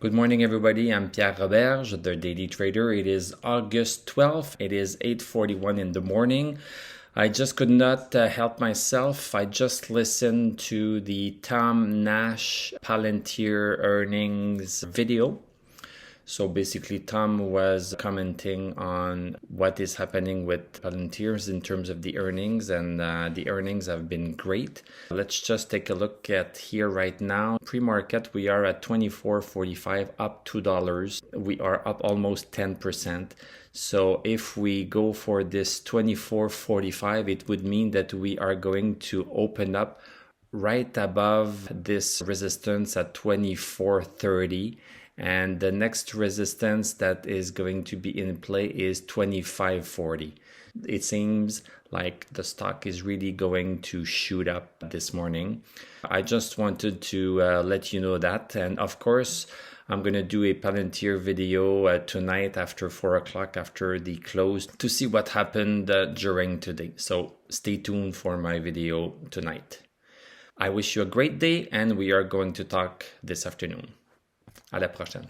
Good morning, everybody. I'm Pierre Roberge, the Daily Trader. It is August 12th. It is 8:41 in the morning. I just could not help myself. I just listened to the Tom Nash Palantir earnings video. So basically, Tom was commenting on what is happening with Palantirs in terms of the earnings, and the earnings have been great. Let's just take a look at here right now. Pre-market, we are at $24.45, up $2. We are up almost 10%. So if we go for this $24.45, it would mean that we are going to open up right above this resistance at $24.30. And the next resistance that is going to be in play is $25.40. It seems like the stock is really going to shoot up this morning. I just wanted to let you know that. And of course, I'm going to do a Palantir video tonight after 4 o'clock after the close to see what happened during today. So stay tuned for my video tonight. I wish you a great day, and we are going to talk this afternoon. À la prochaine.